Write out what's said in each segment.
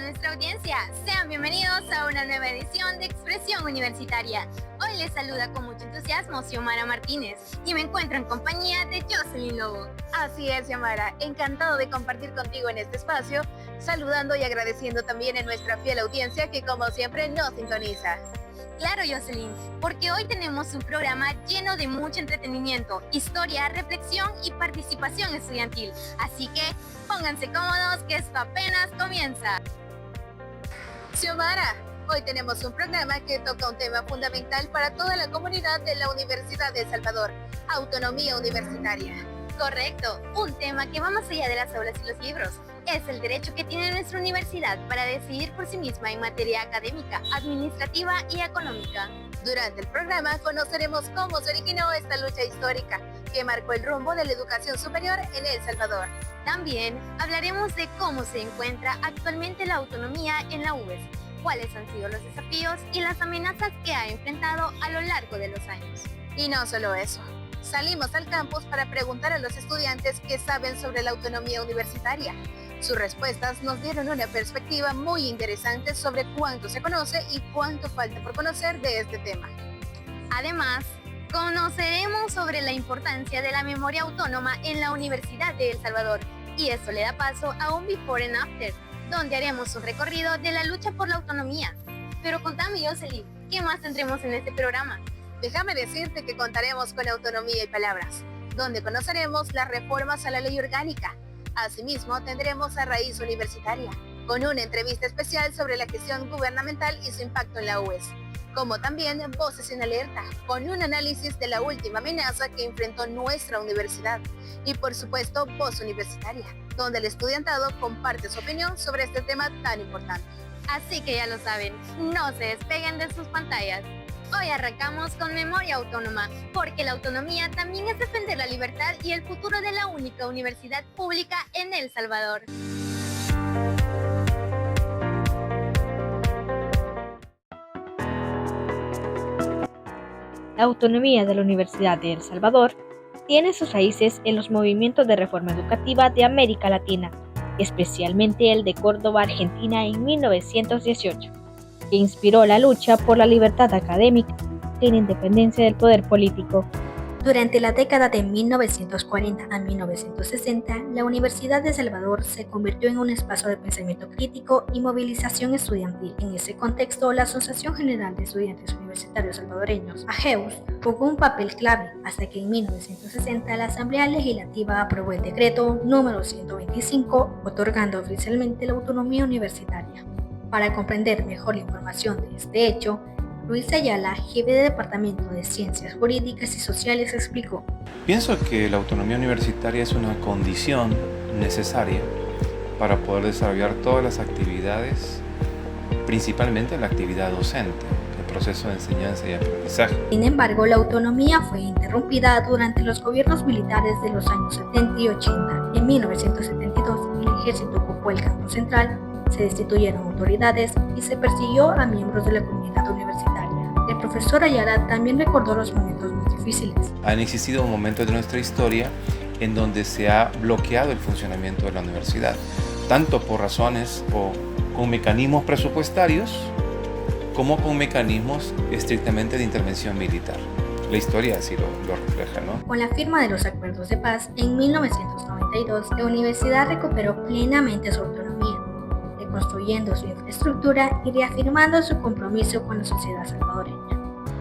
toda nuestra audiencia. Sean bienvenidos a una nueva edición de Expresión Universitaria. Hoy les saluda con mucho entusiasmo Xiomara Martínez y me encuentro en compañía de Jocelyn Lobo. Así es, Xiomara. Encantado de compartir contigo en este espacio, saludando y agradeciendo también a nuestra fiel audiencia que como siempre nos sintoniza. Claro, Jocelyn, porque hoy tenemos un programa lleno de mucho entretenimiento, historia, reflexión y participación estudiantil. Así que pónganse cómodos que esto apenas comienza. Xiomara, hoy tenemos un programa que toca un tema fundamental para toda la comunidad de la Universidad de El Salvador, autonomía universitaria. Correcto, un tema que va más allá de las aulas y los libros. Es el derecho que tiene nuestra universidad para decidir por sí misma en materia académica, administrativa y económica. Durante el programa conoceremos cómo se originó esta lucha histórica que marcó el rumbo de la educación superior en El Salvador. También hablaremos de cómo se encuentra actualmente la autonomía en la UES, cuáles han sido los desafíos y las amenazas que ha enfrentado a lo largo de los años. Y no solo eso, salimos al campus para preguntar a los estudiantes qué saben sobre la autonomía universitaria. Sus respuestas nos dieron una perspectiva muy interesante sobre cuánto se conoce y cuánto falta por conocer de este tema. Además, conoceremos sobre la importancia de la memoria autónoma en la Universidad de El Salvador, y esto le da paso a un Before and After, donde haremos un recorrido de la lucha por la autonomía. Pero contame, Jocelyn, ¿qué más tendremos en este programa? Déjame decirte que contaremos con autonomía y palabras, donde conoceremos las reformas a la ley orgánica. Asimismo, tendremos a Raíz Universitaria, con una entrevista especial sobre la gestión gubernamental y su impacto en la UES, como también Voces en Alerta, con un análisis de la última amenaza que enfrentó nuestra universidad, y por supuesto Voz Universitaria, donde el estudiantado comparte su opinión sobre este tema tan importante. Así que ya lo saben, no se despeguen de sus pantallas. Hoy arrancamos con memoria autónoma, porque la autonomía también es defender la libertad y el futuro de la única universidad pública en El Salvador. La autonomía de la Universidad de El Salvador tiene sus raíces en los movimientos de reforma educativa de América Latina, especialmente el de Córdoba, Argentina, en 1918, que inspiró la lucha por la libertad académica y la independencia del poder político. Durante la década de 1940 a 1960, la Universidad de El Salvador se convirtió en un espacio de pensamiento crítico y movilización estudiantil. En ese contexto, la Asociación General de Estudiantes Universitarios Salvadoreños, AGEUS, jugó un papel clave hasta que en 1960 la Asamblea Legislativa aprobó el decreto número 125, otorgando oficialmente la autonomía universitaria. Para comprender mejor la información de este hecho, Luis Ayala, jefe de Departamento de Ciencias Jurídicas y Sociales, explicó: Pienso que la autonomía universitaria es una condición necesaria para poder desarrollar todas las actividades, principalmente la actividad docente, el proceso de enseñanza y aprendizaje. Sin embargo, la autonomía fue interrumpida durante los gobiernos militares de los años 70 y 80. En 1972, el ejército ocupó el campo central, se destituyeron autoridades y se persiguió a miembros de la comunidad universitaria. El profesor Ayala también recordó los momentos más difíciles. Han existido momentos de nuestra historia en donde se ha bloqueado el funcionamiento de la universidad, tanto por razones o con mecanismos presupuestarios como con mecanismos estrictamente de intervención militar. La historia así lo refleja, ¿no? Con la firma de los acuerdos de paz en 1992, la universidad recuperó plenamente su autonomía, reconstruyendo su infraestructura y reafirmando su compromiso con la sociedad salvadoreña.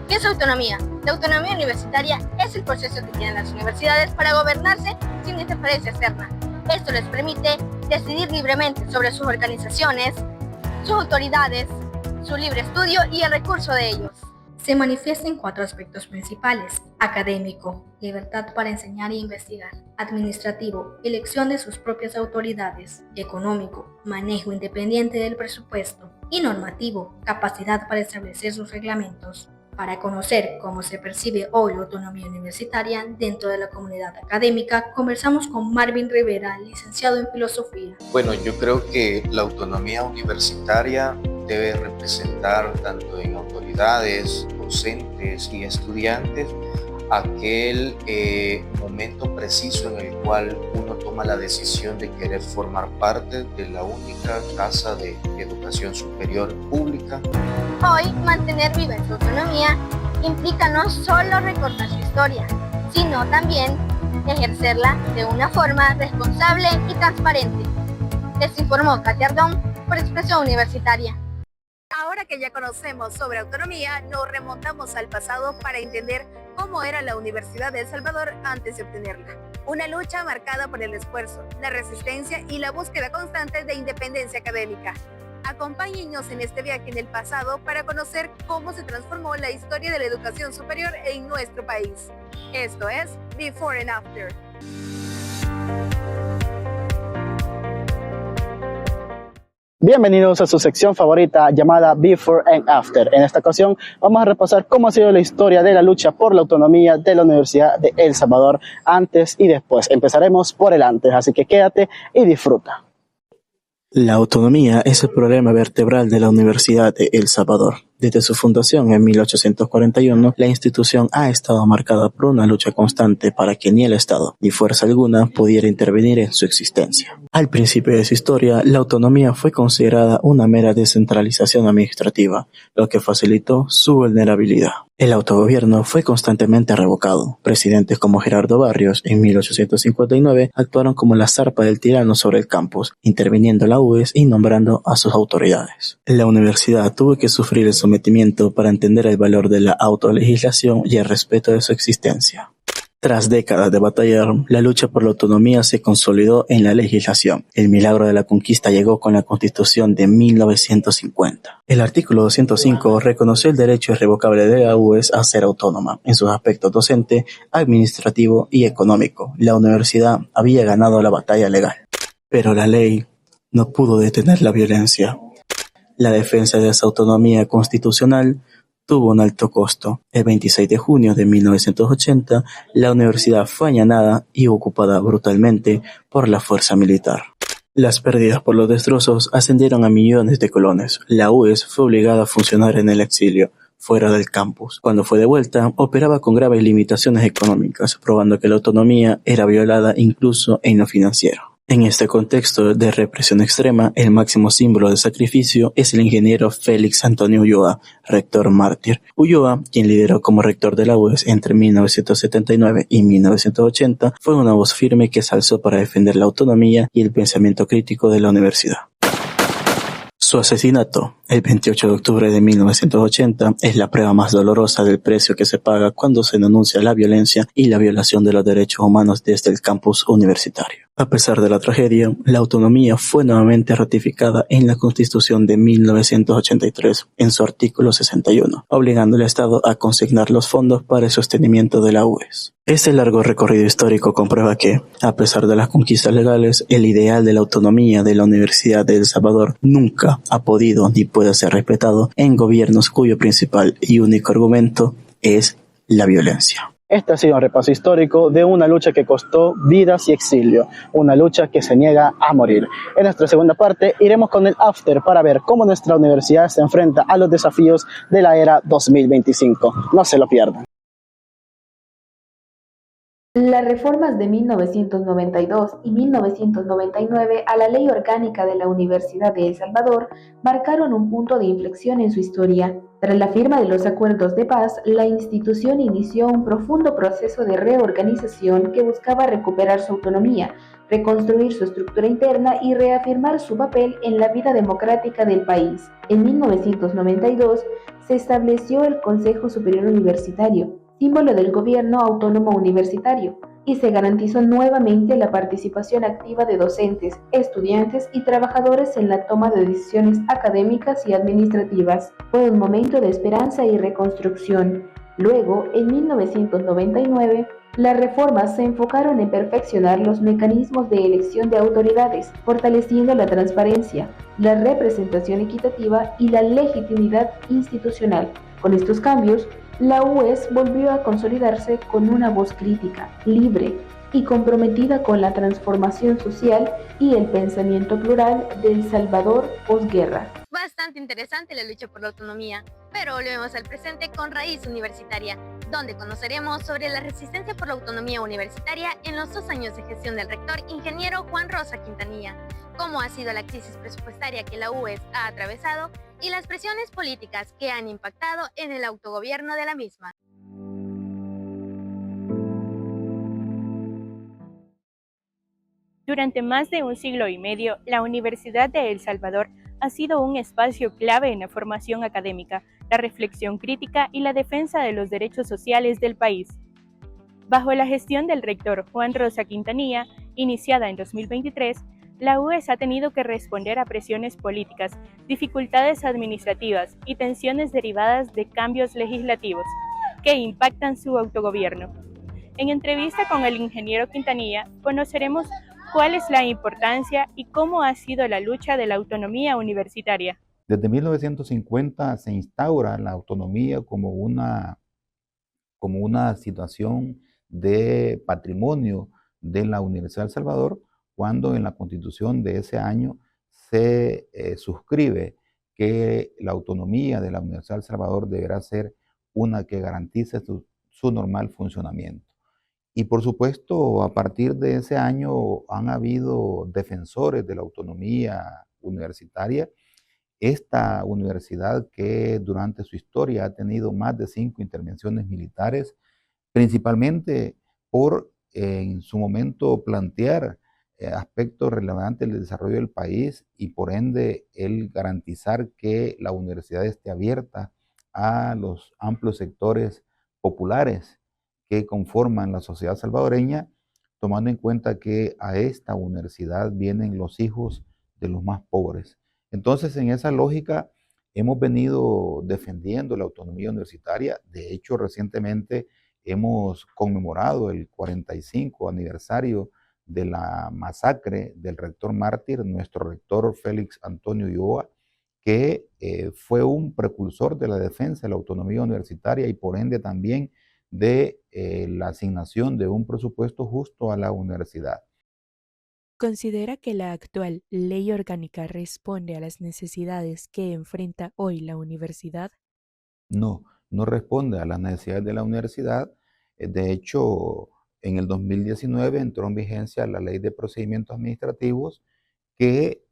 ¿Qué es autonomía? La autonomía universitaria es el proceso que tienen las universidades para gobernarse sin interferencia externa. Esto les permite decidir libremente sobre sus organizaciones, sus autoridades, su libre estudio y el recurso de ellos. Se manifiesta en 4 aspectos principales: académico, libertad para enseñar e investigar; administrativo, elección de sus propias autoridades; económico, manejo independiente del presupuesto; y normativo, capacidad para establecer sus reglamentos. Para conocer cómo se percibe hoy la autonomía universitaria dentro de la comunidad académica, conversamos con Marvin Rivera, licenciado en Filosofía. Bueno, yo creo que la autonomía universitaria debe representar tanto en autoridades, docentes y estudiantes aquel momento preciso en el cual uno toma la decisión de querer formar parte de la única casa de educación superior pública. Hoy, mantener viva su autonomía implica no solo recordar su historia, sino también ejercerla de una forma responsable y transparente. Les informó Katia Ardón por Expresión Universitaria. Ahora que ya conocemos sobre autonomía, nos remontamos al pasado para entender cómo era la Universidad de El Salvador antes de obtenerla. Una lucha marcada por el esfuerzo, la resistencia y la búsqueda constante de independencia académica. Acompáñennos en este viaje en el pasado para conocer cómo se transformó la historia de la educación superior en nuestro país. Esto es Before and After. Bienvenidos a su sección favorita llamada Before and After. En esta ocasión vamos a repasar cómo ha sido la historia de la lucha por la autonomía de la Universidad de El Salvador antes y después. Empezaremos por el antes, así que quédate y disfruta. La autonomía es el problema vertebral de la Universidad de El Salvador. Desde su fundación en 1841, la institución ha estado marcada por una lucha constante para que ni el Estado ni fuerza alguna pudiera intervenir en su existencia. Al principio de su historia, la autonomía fue considerada una mera descentralización administrativa, lo que facilitó su vulnerabilidad. El autogobierno fue constantemente revocado. Presidentes como Gerardo Barrios, en 1859, actuaron como la zarpa del tirano sobre el campus, interviniendo la UES y nombrando a sus autoridades. La universidad tuvo que sufrir el sometimiento para entender el valor de la autolegislación y el respeto de su existencia. Tras décadas de batallar, la lucha por la autonomía se consolidó en la legislación. El milagro de la conquista llegó con la Constitución de 1950. El artículo 205 reconoció el derecho irrevocable de la UES a ser autónoma en sus aspectos docente, administrativo y económico. La universidad había ganado la batalla legal. Pero la ley no pudo detener la violencia. La defensa de esa autonomía constitucional tuvo un alto costo. El 26 de junio de 1980, la universidad fue allanada y ocupada brutalmente por la fuerza militar. Las pérdidas por los destrozos ascendieron a millones de colones. La UES fue obligada a funcionar en el exilio, fuera del campus. Cuando fue de vuelta, operaba con graves limitaciones económicas, probando que la autonomía era violada incluso en lo financiero. En este contexto de represión extrema, el máximo símbolo de sacrificio es el ingeniero Félix Antonio Ulloa, rector mártir. Ulloa, quien lideró como rector de la UES entre 1979 y 1980, fue una voz firme que se alzó para defender la autonomía y el pensamiento crítico de la universidad. Su asesinato, el 28 de octubre de 1980, es la prueba más dolorosa del precio que se paga cuando se denuncia la violencia y la violación de los derechos humanos desde el campus universitario. A pesar de la tragedia, la autonomía fue nuevamente ratificada en la Constitución de 1983, en su artículo 61, obligando al Estado a consignar los fondos para el sostenimiento de la UES. Este largo recorrido histórico comprueba que, a pesar de las conquistas legales, el ideal de la autonomía de la Universidad de El Salvador nunca ha podido ni puede ser respetado en gobiernos cuyo principal y único argumento es la violencia. Este ha sido un repaso histórico de una lucha que costó vidas y exilio, una lucha que se niega a morir. En nuestra segunda parte iremos con el after para ver cómo nuestra universidad se enfrenta a los desafíos de la era 2025. No se lo pierdan. Las reformas de 1992 y 1999 a la Ley Orgánica de la Universidad de El Salvador marcaron un punto de inflexión en su historia. Tras la firma de los acuerdos de paz, la institución inició un profundo proceso de reorganización que buscaba recuperar su autonomía, reconstruir su estructura interna y reafirmar su papel en la vida democrática del país. En 1992 se estableció el Consejo Superior Universitario, símbolo del gobierno autónomo universitario, y se garantizó nuevamente la participación activa de docentes, estudiantes y trabajadores en la toma de decisiones académicas y administrativas. Fue un momento de esperanza y reconstrucción. Luego, en 1999, las reformas se enfocaron en perfeccionar los mecanismos de elección de autoridades, fortaleciendo la transparencia, la representación equitativa y la legitimidad institucional. Con estos cambios, la UES volvió a consolidarse con una voz crítica, libre y comprometida con la transformación social y el pensamiento plural del Salvador posguerra. Bastante bastante interesante la lucha por la autonomía, pero volvemos al presente con Raíz Universitaria, donde conoceremos sobre la resistencia por la autonomía universitaria en los 2 años de gestión del rector ingeniero Juan Rosa Quintanilla, cómo ha sido la crisis presupuestaria que la UES ha atravesado y las presiones políticas que han impactado en el autogobierno de la misma. Durante más de un siglo y medio, la Universidad de El Salvador ha sido un espacio clave en la formación académica, la reflexión crítica y la defensa de los derechos sociales del país. Bajo la gestión del rector Juan Rosa Quintanilla, iniciada en 2023, la UES ha tenido que responder a presiones políticas, dificultades administrativas y tensiones derivadas de cambios legislativos que impactan su autogobierno. En entrevista con el ingeniero Quintanilla, conoceremos cuál es la importancia y cómo ha sido la lucha de la autonomía universitaria. Desde 1950 se instaura la autonomía como una situación de patrimonio de la Universidad de El Salvador, cuando en la Constitución de ese año se suscribe que la autonomía de la Universidad de El Salvador deberá ser una que garantice su normal funcionamiento. Y por supuesto, a partir de ese año han habido defensores de la autonomía universitaria. Esta universidad, que durante su historia ha tenido más de 5 intervenciones militares, principalmente por en su momento plantear aspectos relevantes del desarrollo del país y por ende el garantizar que la universidad esté abierta a los amplios sectores populares que conforman la sociedad salvadoreña, tomando en cuenta que a esta universidad vienen los hijos de los más pobres. Entonces, en esa lógica, hemos venido defendiendo la autonomía universitaria. De hecho, recientemente hemos conmemorado el 45 aniversario de la masacre del rector mártir, nuestro rector Félix Antonio Ulloa, que fue un precursor de la defensa de la autonomía universitaria y por ende también de la asignación de un presupuesto justo a la universidad. ¿Considera que la actual ley orgánica responde a las necesidades que enfrenta hoy la universidad? No, no responde a las necesidades de la universidad. De hecho, en el 2019 entró en vigencia la Ley de Procedimientos Administrativos que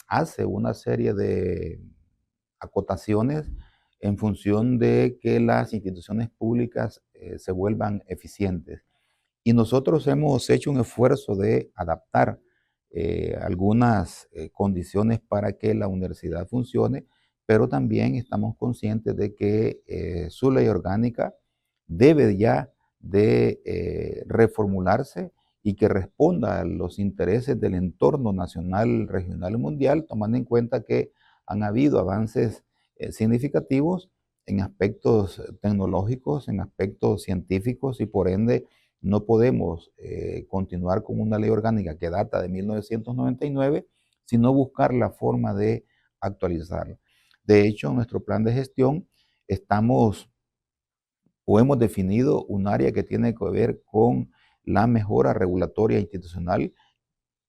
hace una serie de acotaciones en función de que las instituciones públicas se vuelvan eficientes. Y nosotros hemos hecho un esfuerzo de adaptar algunas condiciones para que la universidad funcione, pero también estamos conscientes de que su ley orgánica debe ya de reformularse y que responda a los intereses del entorno nacional, regional y mundial, tomando en cuenta que han habido avances significativos en aspectos tecnológicos, en aspectos científicos y por ende no podemos continuar con una ley orgánica que data de 1999, sino buscar la forma de actualizarla. De hecho, en nuestro plan de gestión hemos definido un área que tiene que ver con la mejora regulatoria institucional,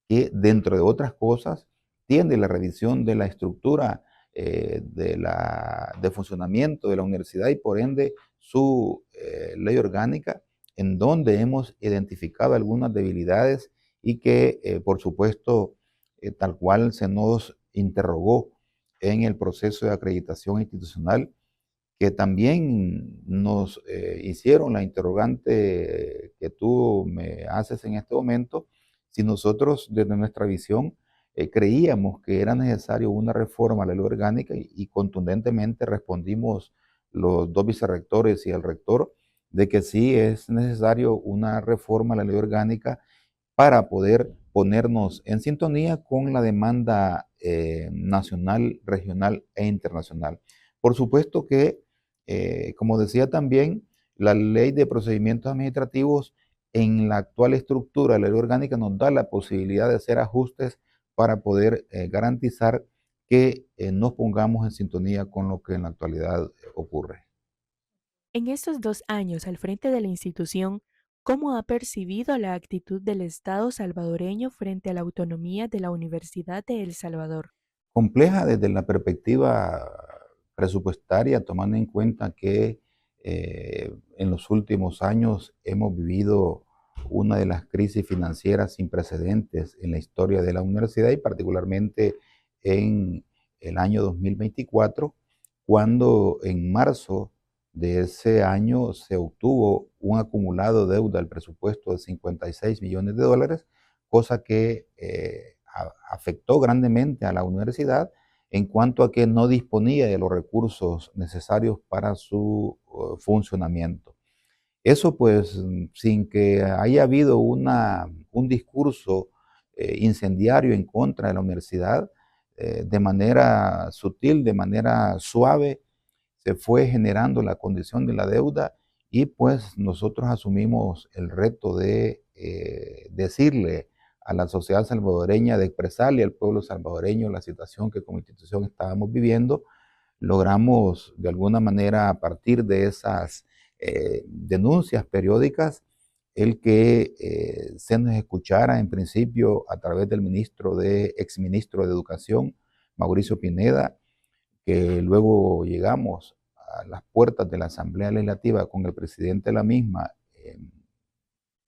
que dentro de otras cosas tiene la revisión de la estructura de funcionamiento de la universidad y por ende su ley orgánica, en donde hemos identificado algunas debilidades y que por supuesto tal cual se nos interrogó en el proceso de acreditación institucional, que también nos hicieron la interrogante que tú me haces en este momento, si nosotros desde nuestra visión creíamos que era necesario una reforma a la ley orgánica y contundentemente respondimos los 2 vicerrectores y el rector de que sí es necesario una reforma a la ley orgánica para poder ponernos en sintonía con la demanda nacional, regional e internacional. Por supuesto que, como decía también, la ley de procedimientos administrativos en la actual estructura de la ley orgánica nos da la posibilidad de hacer ajustes para poder garantizar que nos pongamos en sintonía con lo que en la actualidad ocurre. En estos 2 años al frente de la institución, ¿cómo ha percibido la actitud del Estado salvadoreño frente a la autonomía de la Universidad de El Salvador? compleja desde la perspectiva presupuestaria, tomando en cuenta que en los últimos años hemos vivido una de las crisis financieras sin precedentes en la historia de la universidad y particularmente en el año 2024, cuando en marzo de ese año se obtuvo un acumulado de deuda del presupuesto de 56 millones de dólares, cosa que afectó grandemente a la universidad en cuanto a que no disponía de los recursos necesarios para su funcionamiento. Eso pues sin que haya habido un discurso incendiario en contra de la universidad, de manera sutil, de manera suave, se fue generando la condición de la deuda y pues nosotros asumimos el reto de decirle a la sociedad salvadoreña, de expresarle al pueblo salvadoreño la situación que como institución estábamos viviendo. Logramos de alguna manera a partir de esas denuncias periódicas el que se nos escuchara en principio a través del exministro de Educación, Mauricio Pineda, que luego llegamos a las puertas de la Asamblea Legislativa con el presidente de la misma,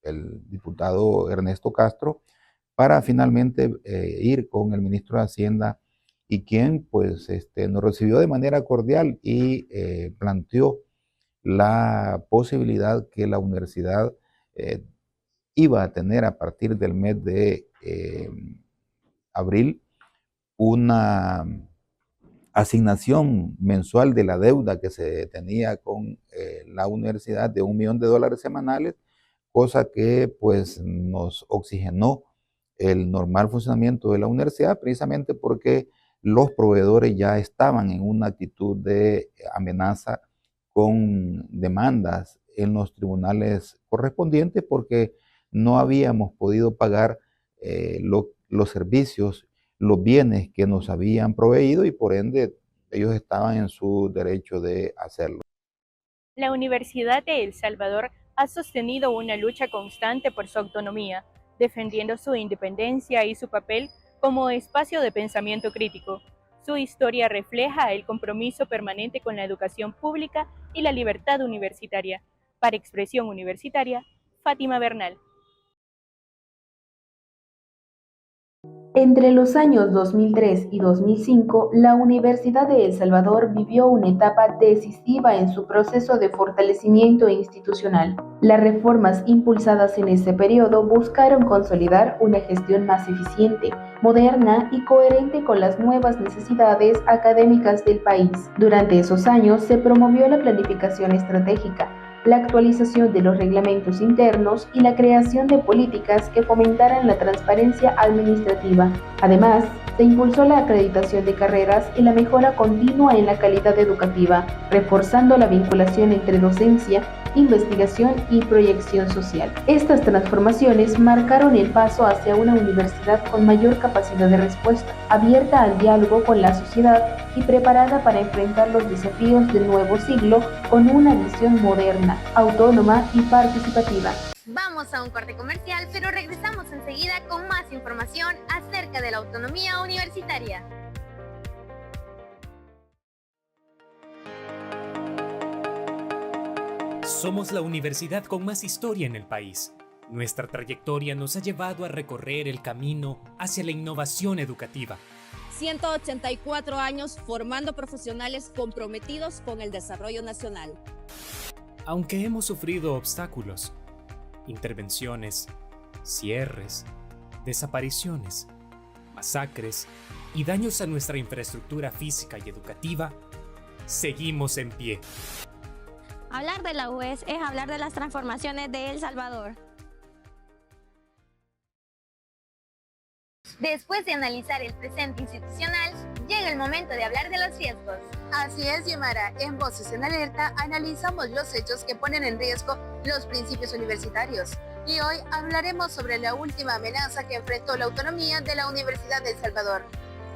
el diputado Ernesto Castro, para finalmente ir con el ministro de Hacienda y quien pues nos recibió de manera cordial y planteó la posibilidad que la universidad iba a tener a partir del mes de abril una asignación mensual de la deuda que se tenía con la universidad de $1 millón semanales, cosa que pues nos oxigenó el normal funcionamiento de la universidad, precisamente porque los proveedores ya estaban en una actitud de amenaza con demandas en los tribunales correspondientes porque no habíamos podido pagar los servicios, los bienes que nos habían proveído y por ende ellos estaban en su derecho de hacerlo. La Universidad de El Salvador ha sostenido una lucha constante por su autonomía, defendiendo su independencia y su papel como espacio de pensamiento crítico. Su historia refleja el compromiso permanente con la educación pública y la libertad universitaria. Para Expresión Universitaria, Fátima Bernal. Entre los años 2003 y 2005, la Universidad de El Salvador vivió una etapa decisiva en su proceso de fortalecimiento institucional. Las reformas impulsadas en ese periodo buscaron consolidar una gestión más eficiente, moderna y coherente con las nuevas necesidades académicas del país. Durante esos años se promovió la planificación estratégica, la actualización de los reglamentos internos y la creación de políticas que fomentaran la transparencia administrativa. Además, se impulsó la acreditación de carreras y la mejora continua en la calidad educativa, reforzando la vinculación entre docencia, investigación y proyección social. Estas transformaciones marcaron el paso hacia una universidad con mayor capacidad de respuesta, abierta al diálogo con la sociedad y preparada para enfrentar los desafíos del nuevo siglo con una visión moderna, autónoma y participativa. Vamos a un corte comercial, pero regresamos enseguida con más información acerca de la autonomía universitaria. Somos la universidad con más historia en el país. Nuestra trayectoria nos ha llevado a recorrer el camino hacia la innovación educativa. 184 años formando profesionales comprometidos con el desarrollo nacional. Aunque hemos sufrido obstáculos, intervenciones, cierres, desapariciones, masacres y daños a nuestra infraestructura física y educativa, seguimos en pie. Hablar de la UES es hablar de las transformaciones de El Salvador. Después de analizar el presente institucional, llega el momento de hablar de los riesgos. Así es, Yemara. En Voces en Alerta analizamos los hechos que ponen en riesgo los principios universitarios. Y hoy hablaremos sobre la última amenaza que enfrentó la autonomía de la Universidad de El Salvador.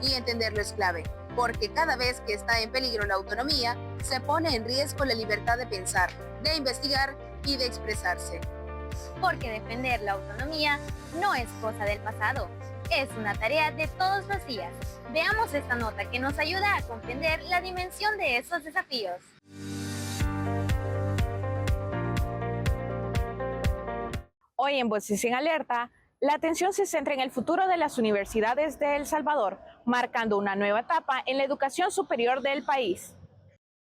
Y entenderlo es clave, porque cada vez que está en peligro la autonomía, se pone en riesgo la libertad de pensar, de investigar y de expresarse. Porque defender la autonomía no es cosa del pasado, es una tarea de todos los días. Veamos esta nota que nos ayuda a comprender la dimensión de esos desafíos. Hoy en Voces en Alerta, la atención se centra en el futuro de las universidades de El Salvador, marcando una nueva etapa en la educación superior del país.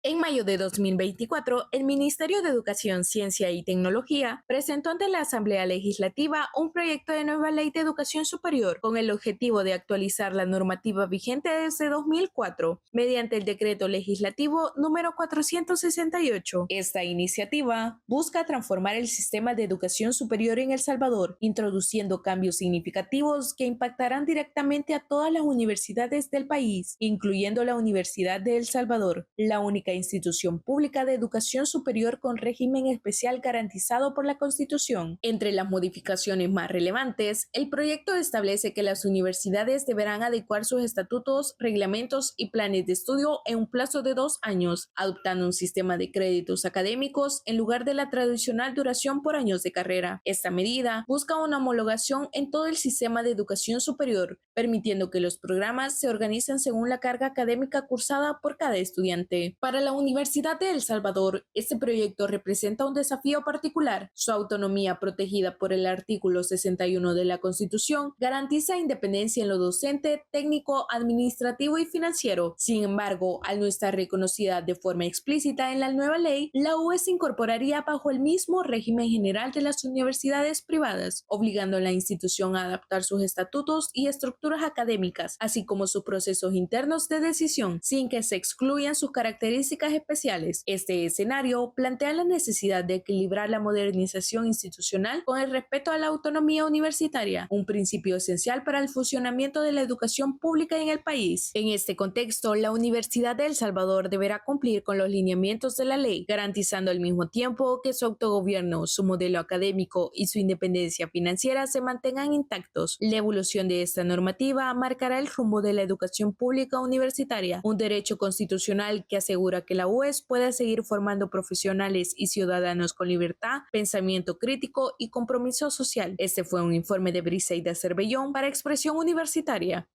En mayo de 2024, el Ministerio de Educación, Ciencia y Tecnología presentó ante la Asamblea Legislativa un proyecto de nueva ley de educación superior con el objetivo de actualizar la normativa vigente desde 2004 mediante el decreto legislativo número 468. Esta iniciativa busca transformar el sistema de educación superior en El Salvador, introduciendo cambios significativos que impactarán directamente a todas las universidades del país, incluyendo la Universidad de El Salvador, la única institución pública de educación superior con régimen especial garantizado por la Constitución. Entre las modificaciones más relevantes, el proyecto establece que las universidades deberán adecuar sus estatutos, reglamentos y planes de estudio en un plazo de 2 años, adoptando un sistema de créditos académicos en lugar de la tradicional duración por años de carrera. Esta medida busca una homologación en todo el sistema de educación superior, permitiendo que los programas se organicen según la carga académica cursada por cada estudiante. Para la Universidad de El Salvador, este proyecto representa un desafío particular. Su autonomía, protegida por el artículo 61 de la Constitución, garantiza independencia en lo docente, técnico, administrativo y financiero. Sin embargo, al no estar reconocida de forma explícita en la nueva ley, la UES se incorporaría bajo el mismo régimen general de las universidades privadas, obligando a la institución a adaptar sus estatutos y estructuras académicas, así como sus procesos internos de decisión, sin que se excluyan sus características especiales. Este escenario plantea la necesidad de equilibrar la modernización institucional con el respeto a la autonomía universitaria, un principio esencial para el funcionamiento de la educación pública en el país. En este contexto, la Universidad de El Salvador deberá cumplir con los lineamientos de la ley, garantizando al mismo tiempo que su autogobierno, su modelo académico y su independencia financiera se mantengan intactos. La evolución de esta normativa marcará el rumbo de la educación pública universitaria, un derecho constitucional que asegura que la UES pueda seguir formando profesionales y ciudadanos con libertad, pensamiento crítico y compromiso social. Este fue un informe de Briseida Cervellón para Expresión Universitaria.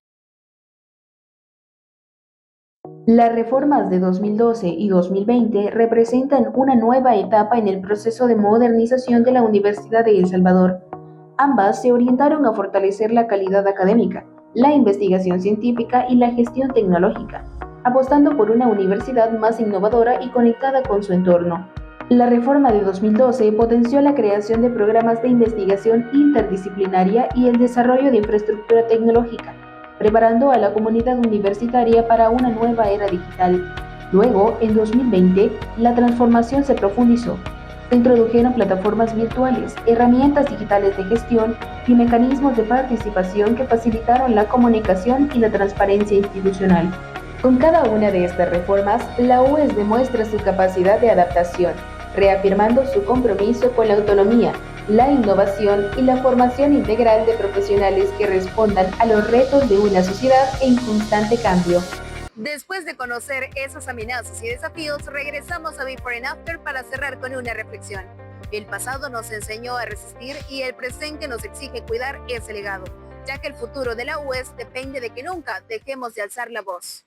Las reformas de 2012 y 2020 representan una nueva etapa en el proceso de modernización de la Universidad de El Salvador. Ambas se orientaron a fortalecer la calidad académica, la investigación científica y la gestión tecnológica, apostando por una universidad más innovadora y conectada con su entorno. La reforma de 2012 potenció la creación de programas de investigación interdisciplinaria y el desarrollo de infraestructura tecnológica, preparando a la comunidad universitaria para una nueva era digital. Luego, en 2020, la transformación se profundizó. Se introdujeron plataformas virtuales, herramientas digitales de gestión y mecanismos de participación que facilitaron la comunicación y la transparencia institucional. Con cada una de estas reformas, la UES demuestra su capacidad de adaptación, reafirmando su compromiso con la autonomía, la innovación y la formación integral de profesionales que respondan a los retos de una sociedad en constante cambio. Después de conocer esas amenazas y desafíos, regresamos a Before and After para cerrar con una reflexión. El pasado nos enseñó a resistir y el presente nos exige cuidar ese legado, ya que el futuro de la UES depende de que nunca dejemos de alzar la voz.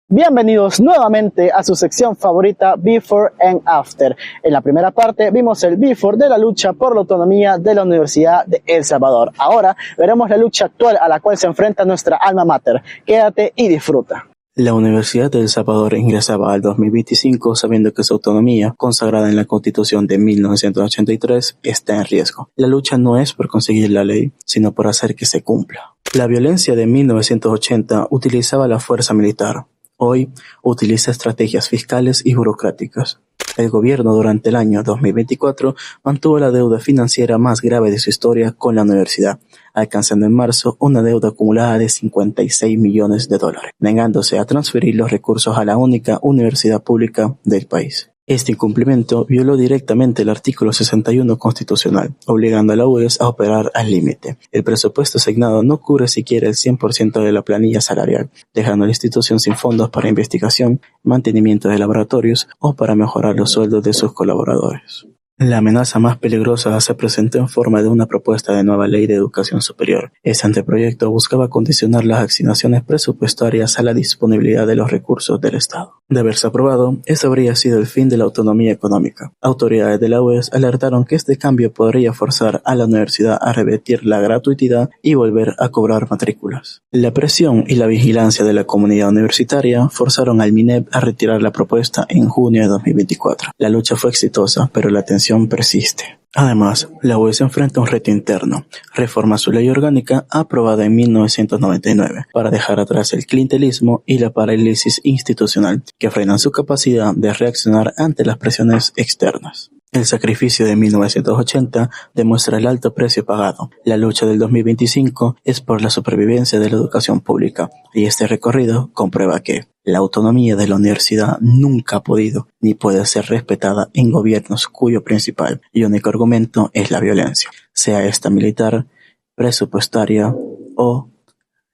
Bienvenidos nuevamente a su sección favorita Before and After. En la primera parte vimos el Before de la lucha por la autonomía de la Universidad de El Salvador. Ahora veremos la lucha actual a la cual se enfrenta nuestra alma mater. Quédate y disfruta. La Universidad de El Salvador ingresaba al 2025 sabiendo que su autonomía, consagrada en la Constitución de 1983, está en riesgo. La lucha no es por conseguir la ley, sino por hacer que se cumpla. La violencia de 1980 utilizaba la fuerza militar. Hoy utiliza estrategias fiscales y burocráticas. El gobierno durante el año 2024 mantuvo la deuda financiera más grave de su historia con la universidad, alcanzando en marzo una deuda acumulada de $56 millones, negándose a transferir los recursos a la única universidad pública del país. Este incumplimiento violó directamente el artículo 61 constitucional, obligando a la UES a operar al límite. El presupuesto asignado no cubre siquiera el 100% de la planilla salarial, dejando a la institución sin fondos para investigación, mantenimiento de laboratorios o para mejorar los sueldos de sus colaboradores. La amenaza más peligrosa se presentó en forma de una propuesta de nueva ley de educación superior. Este anteproyecto buscaba condicionar las asignaciones presupuestarias a la disponibilidad de los recursos del Estado. De haberse aprobado, ese habría sido el fin de la autonomía económica. Autoridades de la UES alertaron que este cambio podría forzar a la universidad a revertir la gratuidad y volver a cobrar matrículas. La presión y la vigilancia de la comunidad universitaria forzaron al MINEP a retirar la propuesta en junio de 2024. La lucha fue exitosa, pero la tensión persiste. Además, la UES enfrenta un reto interno: reforma su ley orgánica aprobada en 1999 para dejar atrás el clientelismo y la parálisis institucional que frenan su capacidad de reaccionar ante las presiones externas. El sacrificio de 1980 demuestra el alto precio pagado. La lucha del 2025 es por la supervivencia de la educación pública, y este recorrido comprueba que la autonomía de la universidad nunca ha podido ni puede ser respetada en gobiernos cuyo principal y único argumento es la violencia, sea esta militar, presupuestaria o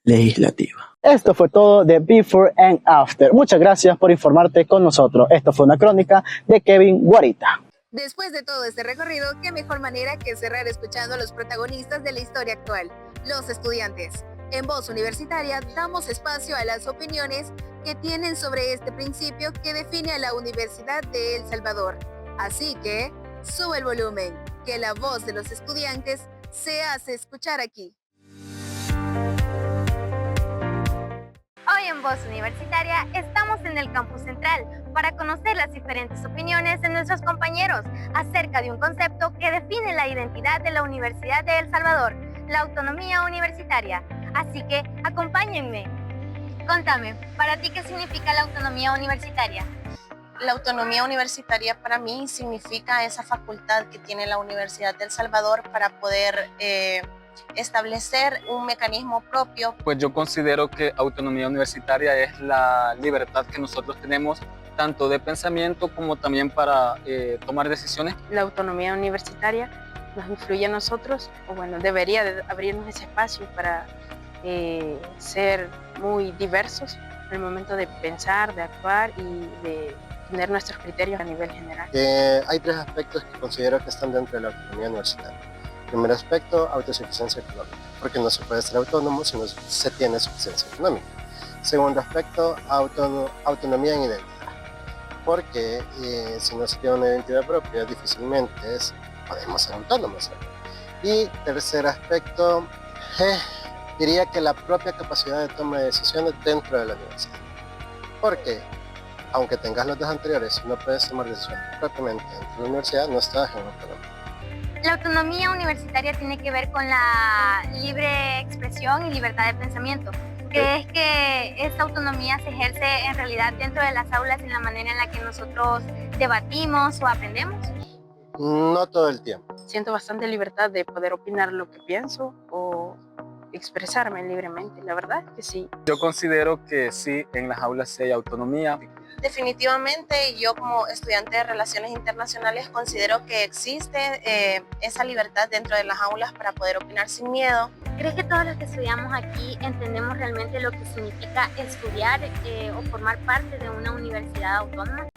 legislativa. Esto fue todo de Before and After. Muchas gracias por informarte con nosotros. Esto fue una crónica de Kevin Guarita. Después de todo este recorrido, qué mejor manera que cerrar escuchando a los protagonistas de la historia actual, los estudiantes. En Voz Universitaria damos espacio a las opiniones que tienen sobre este principio que define a la Universidad de El Salvador. Así que, sube el volumen, que la voz de los estudiantes se hace escuchar aquí. Hoy en Voz Universitaria estamos en el campus central para conocer las diferentes opiniones de nuestros compañeros acerca de un concepto que define la identidad de la Universidad de El Salvador, la autonomía universitaria. Así que acompáñenme. Contame, ¿para ti qué significa la autonomía universitaria? La autonomía universitaria para mí significa esa facultad que tiene la Universidad de El Salvador para poder establecer un mecanismo propio. Pues yo considero que autonomía universitaria es la libertad que nosotros tenemos tanto de pensamiento como también para tomar decisiones. La autonomía universitaria nos influye a nosotros, o bueno, debería de abrirnos ese espacio para ser muy diversos en el momento de pensar, de actuar y de tener nuestros criterios a nivel general. Hay tres aspectos que considero que están dentro de la autonomía universitaria. Primer aspecto, autosuficiencia económica, porque no se puede ser autónomo si no se tiene suficiencia económica. Segundo aspecto, autonomía en identidad, porque si no se tiene una identidad propia, difícilmente podemos ser autónomos. Y tercer aspecto, diría que la propia capacidad de toma de decisiones dentro de la universidad, porque aunque tengas los dos anteriores, si no puedes tomar decisiones propiamente dentro de la universidad, no estás en autonomía. La autonomía universitaria tiene que ver con la libre expresión y libertad de pensamiento. ¿Crees que esta autonomía se ejerce en realidad dentro de las aulas en la manera en la que nosotros debatimos o aprendemos? No todo el tiempo. Siento bastante libertad de poder opinar lo que pienso o expresarme libremente, la verdad que sí. Yo considero que sí, en las aulas sí hay autonomía. Definitivamente, yo como estudiante de Relaciones Internacionales considero que existe esa libertad dentro de las aulas para poder opinar sin miedo. ¿Crees que todos los que estudiamos aquí entendemos realmente lo que significa estudiar o formar parte de una universidad autónoma?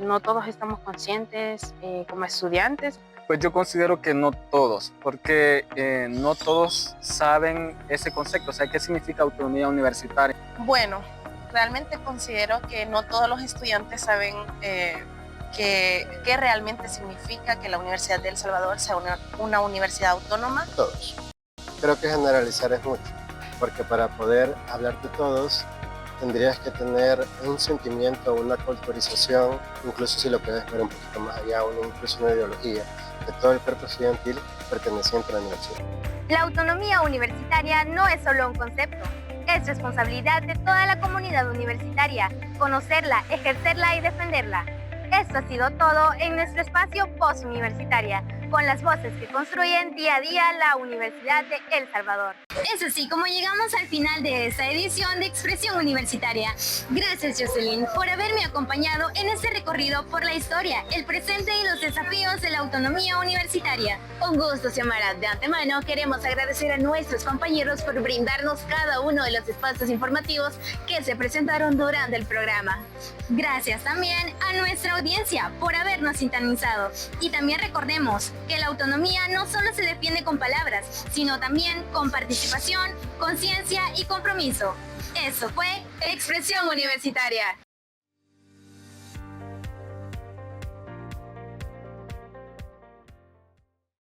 No todos estamos conscientes como estudiantes. Pues yo considero que no todos, porque no todos saben ese concepto, o sea, ¿qué significa autonomía universitaria? Bueno, realmente considero que no todos los estudiantes saben qué realmente significa que la Universidad de El Salvador sea una universidad autónoma. Todos. Creo que generalizar es mucho, porque para poder hablar de todos tendrías que tener un sentimiento, una culturización, incluso si lo puedes ver un poquito más allá, incluso una ideología, de todo el cuerpo estudiantil perteneciente a la universidad. La autonomía universitaria no es solo un concepto, es responsabilidad de toda la comunidad universitaria, conocerla, ejercerla y defenderla. Esto ha sido todo en nuestro espacio Voz Universitaria. con las voces que construyen día a día la Universidad de El Salvador. Es así como llegamos al final de esta edición de Expresión Universitaria. Gracias, Jocelyn, por haberme acompañado en este recorrido por la historia, el presente y los desafíos de la autonomía universitaria. Un gusto, Xiomara. De antemano queremos agradecer a nuestros compañeros por brindarnos cada uno de los espacios informativos que se presentaron durante el programa. Gracias también a nuestra audiencia por habernos sintonizado. Y también recordemos que la autonomía no solo se defiende con palabras, sino también con participación, conciencia y compromiso. Eso fue Expresión Universitaria.